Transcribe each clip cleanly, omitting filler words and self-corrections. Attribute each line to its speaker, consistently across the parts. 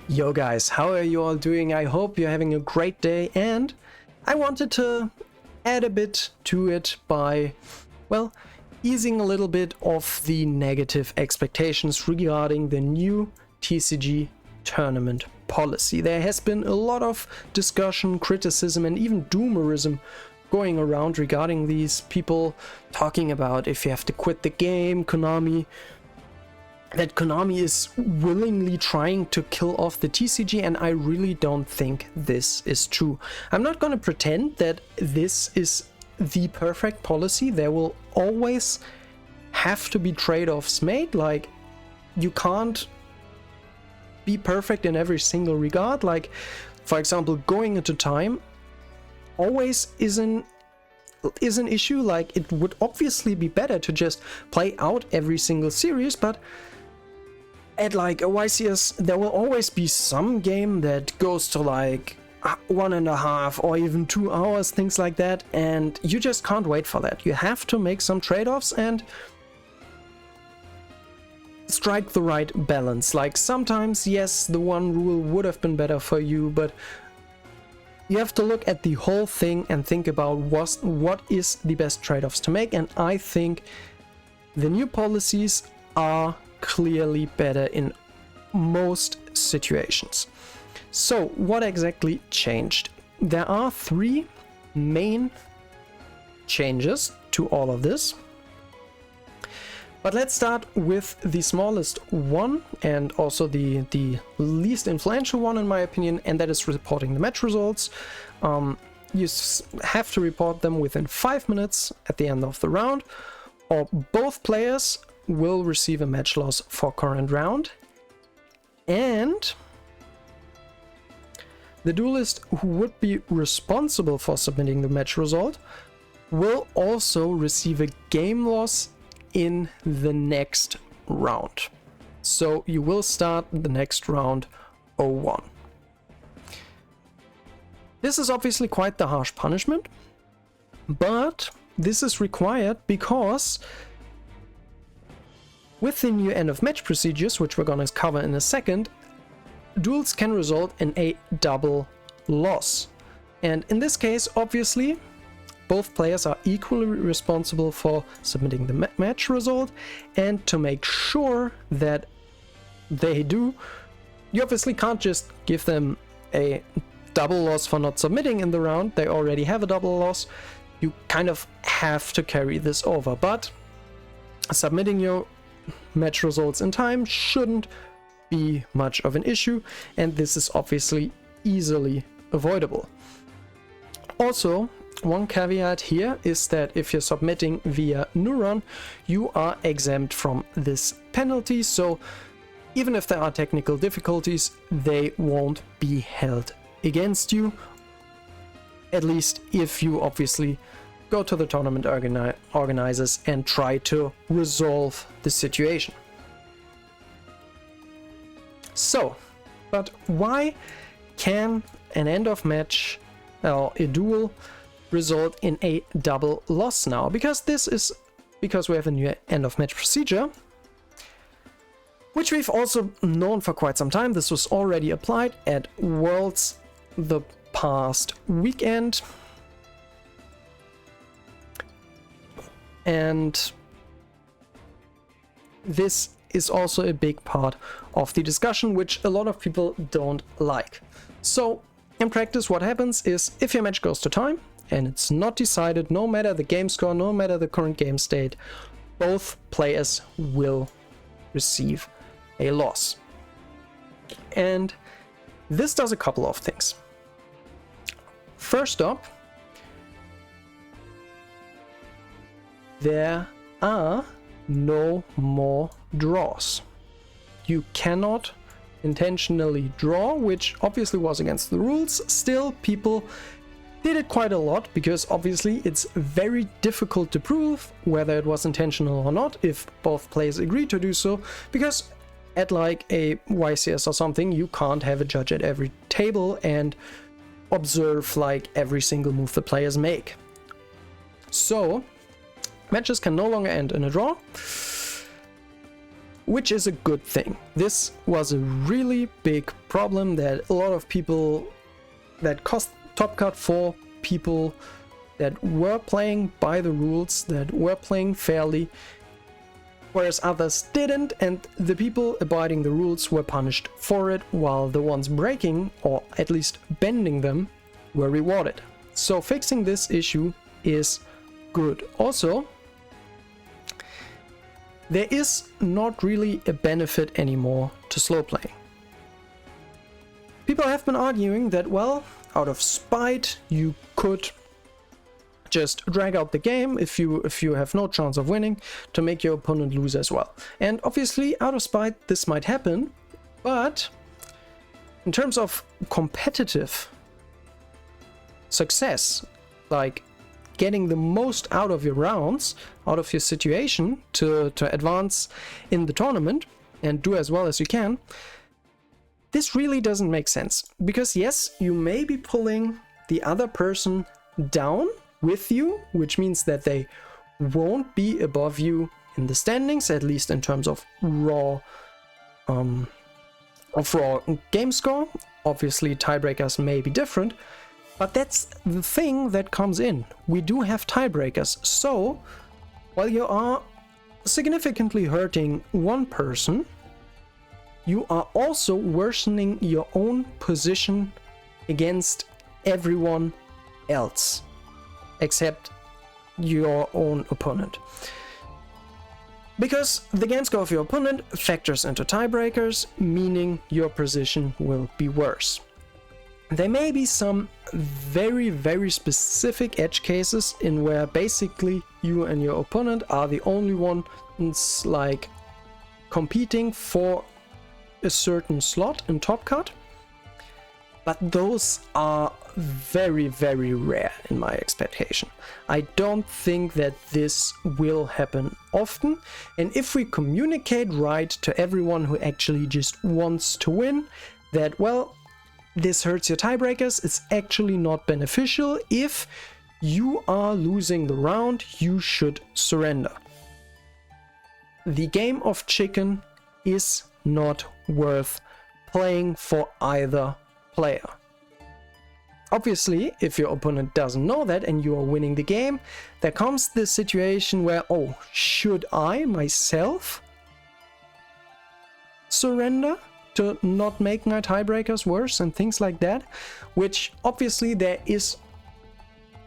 Speaker 1: Yo guys, how are you all doing? I hope you're having a great day, and I wanted to add a bit to it by, well, easing a little bit of the negative expectations regarding the new TCG tournament policy. There has been a lot of discussion, criticism, and even doomerism going around regarding these people talking about if you have to quit the game, that Konami is willingly trying to kill off the TCG, and I really don't think this is true. I'm not going to pretend that this is the perfect policy. There will always have to be trade-offs made. Like, you can't be perfect in every single regard. Like, for example, going into time always is an issue. Like, it would obviously be better to just play out every single series, but at like a YCS, there will always be some game that goes to like 1.5 or even 2 hours, things like that, and you just can't wait for that. You have to make some trade-offs and strike the right balance. Like, sometimes, yes, the one rule would have been better for you, but you have to look at the whole thing and think about what is the best trade-offs to make, and I think the new policies are clearly better in most situations. So what exactly changed? There are 3 main changes to all of this, but let's start with the smallest one and also the least influential one in my opinion, and that is reporting the match results. You have to report them within 5 minutes at the end of the round, or both players will receive a match loss for current round, and the duelist who would be responsible for submitting the match result will also receive a game loss in the next round. So you will start the next round 0-1. This is obviously quite the harsh punishment, but this is required because with the new end of match procedures, which we're gonna cover in a second, duels can result in a double loss. And in this case, obviously, both players are equally responsible for submitting the match result, and to make sure that they do, you obviously can't just give them a double loss for not submitting in the round. They already have a double loss. You kind of have to carry this over, but submitting your match results in time shouldn't be much of an issue, and this is obviously easily avoidable. Also, one caveat here is that if you're submitting via Neuron, you are exempt from this penalty, so even if there are technical difficulties, they won't be held against you, at least if you obviously go to the tournament organizers and try to resolve the situation. So, but why can an end of match or a duel result in a double loss now? Because we have a new end of match procedure, which we've also known for quite some time. This was already applied at Worlds the past weekend. And this is also a big part of the discussion, which a lot of people don't like. So in practice, what happens is if your match goes to time and it's not decided, no matter the game score, no matter the current game state, both players will receive a loss. And this does a couple of things. First up, there are no more draws. You cannot intentionally draw, which obviously was against the rules. Still, people did it quite a lot because obviously it's very difficult to prove whether it was intentional or not if both players agree to do so, because at like a YCS or something, you can't have a judge at every table and observe like every single move the players make. So matches can no longer end in a draw. which is a good thing. This was a really big problem that a lot of people, that cost top cut for people that were playing by the rules, that were playing fairly, whereas others didn't, and the people abiding the rules were punished for it, while the ones breaking, or at least bending them, were rewarded. So fixing this issue is good. Also, there is not really a benefit anymore to slow playing. People have been arguing that, well, out of spite, you could just drag out the game if you have no chance of winning, to make your opponent lose as well. And obviously, out of spite, this might happen, but in terms of competitive success, like getting the most out of your rounds, out of your situation to advance in the tournament and do as well as you can, this really doesn't make sense. Because yes, you may be pulling the other person down with you, which means that they won't be above you in the standings, at least in terms of raw game score. Obviously, tiebreakers may be different, but that's the thing that comes in. We do have tiebreakers, so while you are significantly hurting one person, you are also worsening your own position against everyone else, except your own opponent. Because the game score of your opponent factors into tiebreakers, meaning your position will be worse. There may be some very, very specific edge cases in where basically you and your opponent are the only ones like competing for a certain slot in Top Cut, but those are very, very rare in my expectation. I don't think that this will happen often, and if we communicate right to everyone who actually just wants to win, that, well, this hurts your tiebreakers, it's actually not beneficial. If you are losing the round, you should surrender. The game of chicken is not worth playing for either player. Obviously, if your opponent doesn't know that and you are winning the game, there comes this situation where, oh, should I myself surrender to not make my tiebreakers worse and things like that? Which obviously this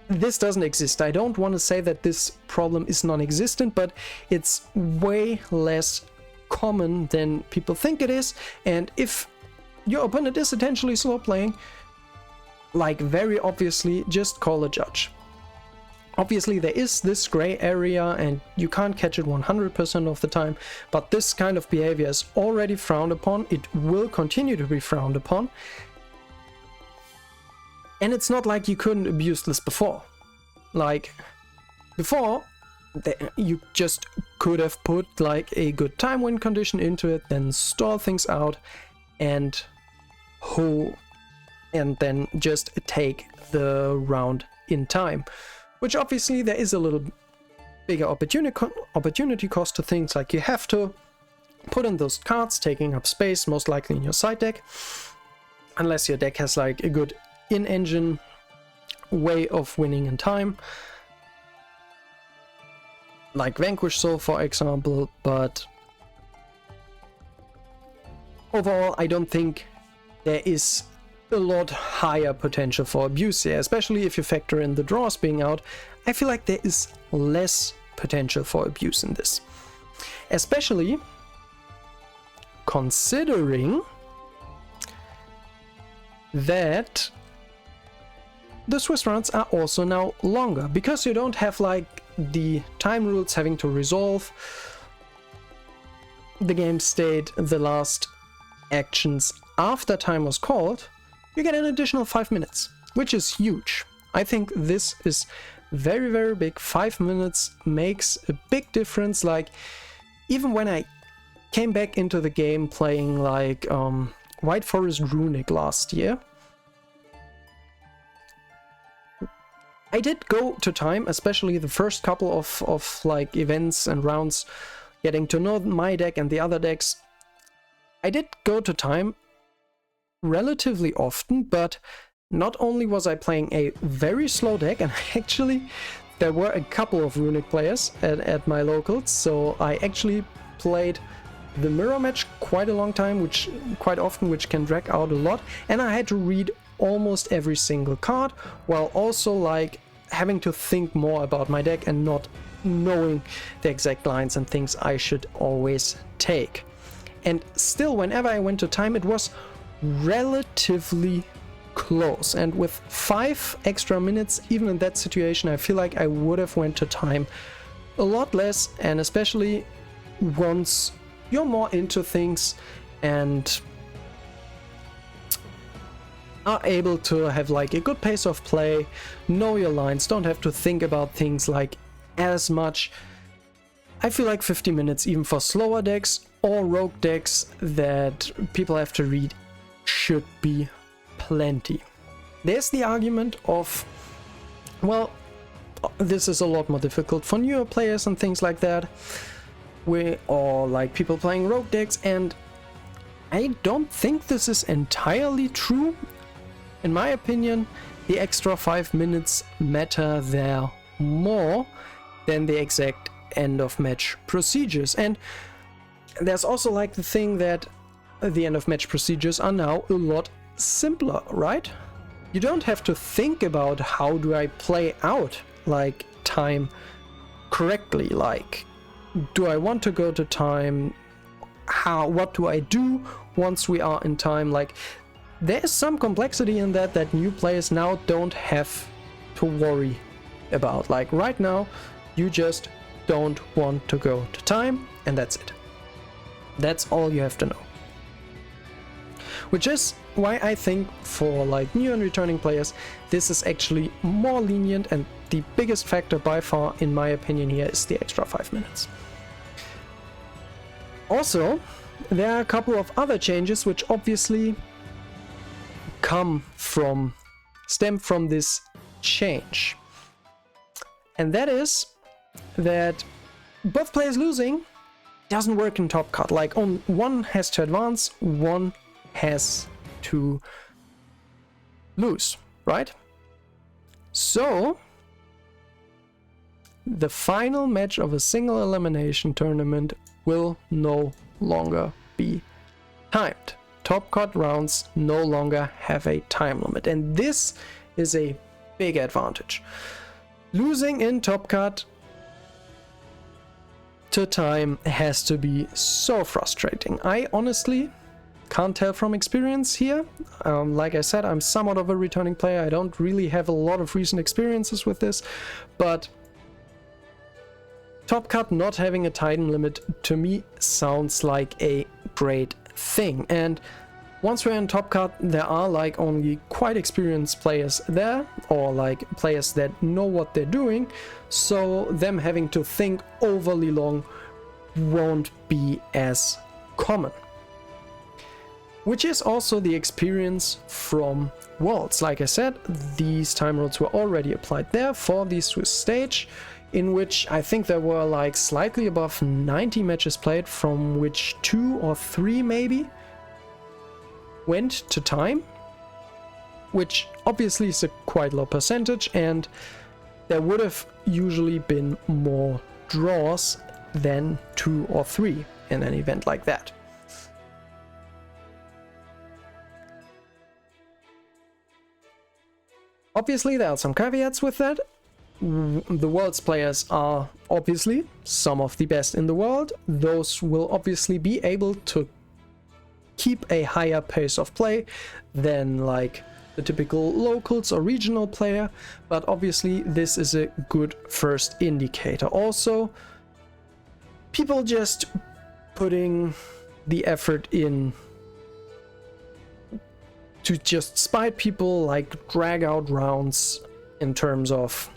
Speaker 1: doesn't exist. I don't want to say that this problem is non-existent, but it's way less common than people think it is. And if your opponent is potentially slow playing, like very obviously, just call a judge. Obviously there is this gray area and you can't catch it 100% of the time, but this kind of behavior is already frowned upon. It will continue to be frowned upon. And it's not like you couldn't abuse this before. Like before, you just could have put like a good time win condition into it, then stall things out and then just take the round in time. Which obviously there is a little bigger opportunity cost to things, like you have to put in those cards taking up space, most likely in your side deck, unless your deck has like a good in-engine way of winning in time, like Vanquish Soul for example. But overall I don't think there is a lot higher potential for abuse here, especially if you factor in the draws being out. I feel like there is less potential for abuse in this, especially considering that the Swiss rounds are also now longer, because you don't have like the time rules having to resolve the game state, the last actions after time was called. You get an additional 5 minutes, which is huge. I think this is very, very big. 5 minutes makes a big difference. Like, even when I came back into the game playing like White Forest Runic last year, I did go to time, especially the first couple of like events and rounds getting to know my deck and the other decks, I did go to time relatively often, but not only was I playing a very slow deck, and actually there were a couple of Runic players at my locals, so I actually played the mirror match quite a long time, quite often, which can drag out a lot, and I had to read almost every single card, while also like having to think more about my deck and not knowing the exact lines and things I should always take. And still, whenever I went to time, it was relatively close, and with 5 extra minutes, even in that situation, I feel like I would have went to time a lot less, and especially once you're more into things and are able to have like a good pace of play, know your lines, don't have to think about things like as much. I feel like 50 minutes, even for slower decks or rogue decks that people have to read, should be plenty. There's the argument of, well, this is a lot more difficult for newer players and things like that, or like people playing rogue decks, and I don't think this is entirely true. In my opinion, the extra 5 minutes matter there more than the exact end of match procedures. And there's also like the thing that the end of match procedures are now a lot simpler, right? You don't have to think about how do I play out like time correctly, like do I want to go to time, what do I do once we are in time. Like there is some complexity in that new players now don't have to worry about. Like right now you just don't want to go to time, and that's it. That's all you have to know. Which is why I think for like new and returning players, this is actually more lenient, and the biggest factor by far, in my opinion, here is the extra 5 minutes. Also, there are a couple of other changes which obviously stem from this change. And that is that both players losing doesn't work in top cut. Like one has to advance, one has to lose, right? So the final match of a single elimination tournament will no longer be timed. Top cut rounds no longer have a time limit, and this is a big advantage. Losing in top cut to time has to be so frustrating. I honestly can't tell from experience here. Like I said, I'm somewhat of a returning player. I don't really have a lot of recent experiences with this, but top cut not having a time limit to me sounds like a great thing. And once we're in top cut, there are like only quite experienced players there, or like players that know what they're doing, so them having to think overly long won't be as common. Which is also the experience from Worlds. Like I said, these time rules were already applied there for the Swiss stage, in which I think there were like slightly above 90 matches played, from which 2 or 3 maybe went to time, which obviously is a quite low percentage, and there would have usually been more draws than 2 or 3 in an event like that. Obviously there are some caveats with that. The World's players are obviously some of the best in the world. Those will obviously be able to keep a higher pace of play than like the typical locals or regional player, but obviously this is a good first indicator. Also, people just putting the effort in to just spite people, like drag out rounds in terms of,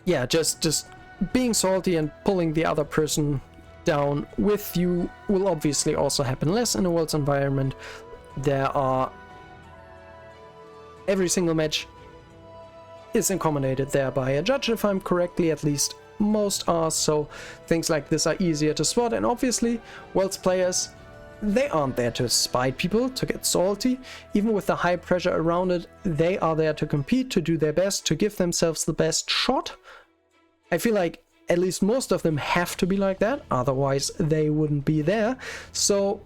Speaker 1: yeah, just being salty and pulling the other person down with you will obviously also happen less in a Worlds environment. Every single match is accommodated there by a judge, if I'm correctly at least most are, so things like this are easier to spot. And obviously, World's players, they aren't there to spite people, to get salty. Even with the high pressure around it, they are there to compete, to do their best, to give themselves the best shot. I feel like at least most of them have to be like that, otherwise they wouldn't be there. So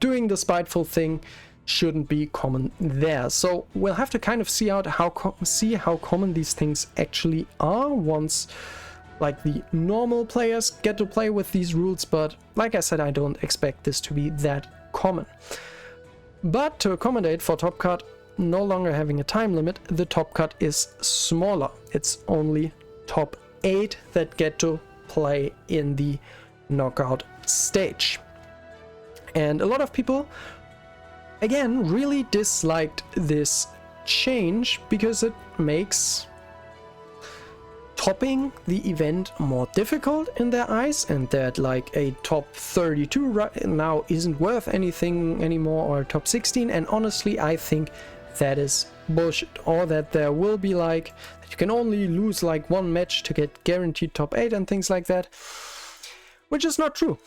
Speaker 1: doing the spiteful thing shouldn't be common there. So we'll have to kind of see how common these things actually are once like the normal players get to play with these rules, but like I said, I don't expect this to be that common. But to accommodate for top cut no longer having a time limit, the top cut is smaller. It's only top 8 that get to play in the knockout stage. And a lot of people, again, really disliked this change because it makes topping the event more difficult in their eyes, and that like a top 32 right now isn't worth anything anymore, or top 16. And honestly, I think that is bullshit, or that there will be like that you can only lose like one match to get guaranteed top 8 and things like that, which is not true.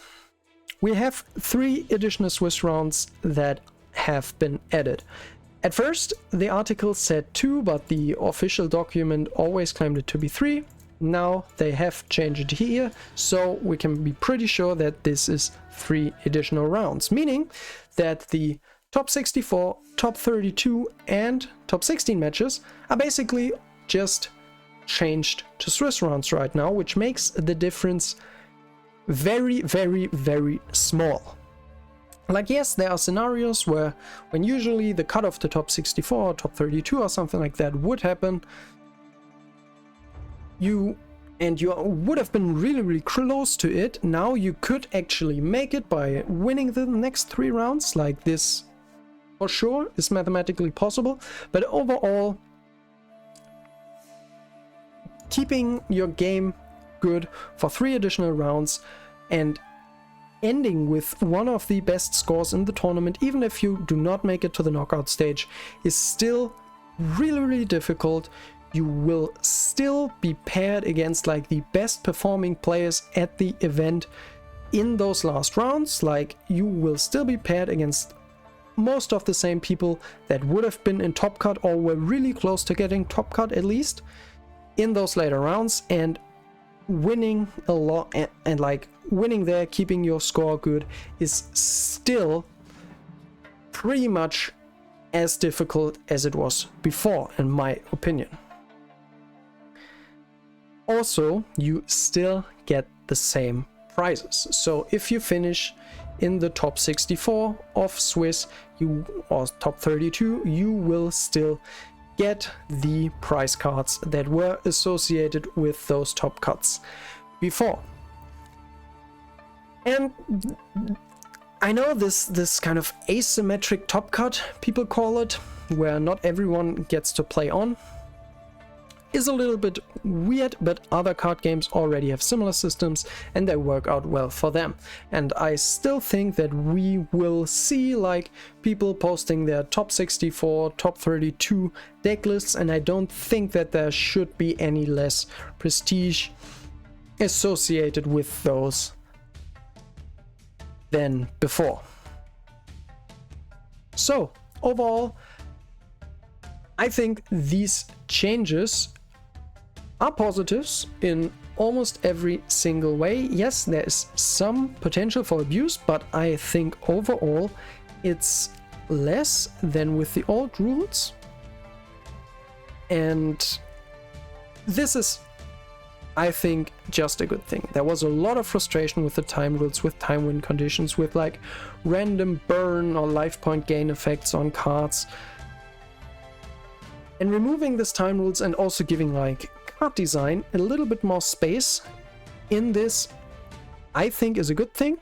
Speaker 1: We have 3 additional Swiss rounds that have been added. At first, the article said 2, but the official document always claimed it to be 3. Now they have changed it here, so we can be pretty sure that this is 3 additional rounds, meaning that the top 64, top 32 and top 16 matches are basically just changed to Swiss rounds right now, which makes the difference very, very, very small. Like, yes, there are scenarios where when usually the cutoff to top 64 or top 32 or something like that would happen, you would have been really, really close to it. Now you could actually make it by winning the next 3 rounds. Like, this for sure is mathematically possible, but overall, keeping your game good for 3 additional rounds and ending with one of the best scores in the tournament, even if you do not make it to the knockout stage, is still really, really difficult. You will still be paired against like the best performing players at the event in those last rounds. Like, you will still be paired against most of the same people that would have been in top cut or were really close to getting top cut at least in those later rounds, and winning a lot and like winning there, keeping your score good, is still pretty much as difficult as it was before, in my opinion. Also, you still get the same prizes. So if you finish in the top 64 of Swiss, or top 32, you will still get the prize cards that were associated with those top cuts before. And I know this kind of asymmetric top cut, people call it, where not everyone gets to play on, is a little bit weird, but other card games already have similar systems and they work out well for them. And I still think that we will see like people posting their top 64, top 32 deck lists, and I don't think that there should be any less prestige associated with those than before. So overall, I think these changes are positives in almost every single way. Yes, there is some potential for abuse, but I think overall it's less than with the old rules. And this is, I think, just a good thing. There was a lot of frustration with the time rules, with time win conditions, with like random burn or life point gain effects on cards. And removing this time rules and also giving like card design a little bit more space in this, I think is a good thing.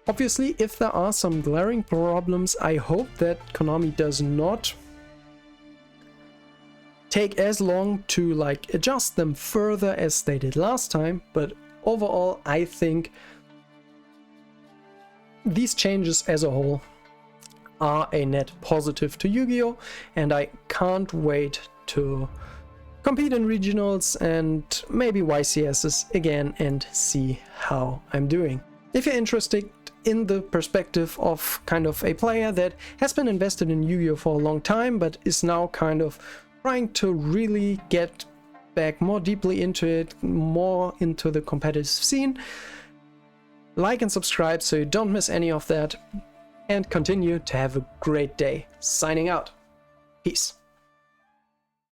Speaker 1: Obviously, if there are some glaring problems, I hope that Konami does not take as long to like adjust them further as they did last time. But overall, I think these changes as a whole are a net positive to Yu-Gi-Oh! And I can't wait to compete in regionals and maybe YCSs again and see how I'm doing. If you're interested in the perspective of kind of a player that has been invested in Yu-Gi-Oh for a long time but is now kind of trying to really get back more deeply into it, more into the competitive scene, like and subscribe so you don't miss any of that, and continue to have a great day. Signing out. Peace.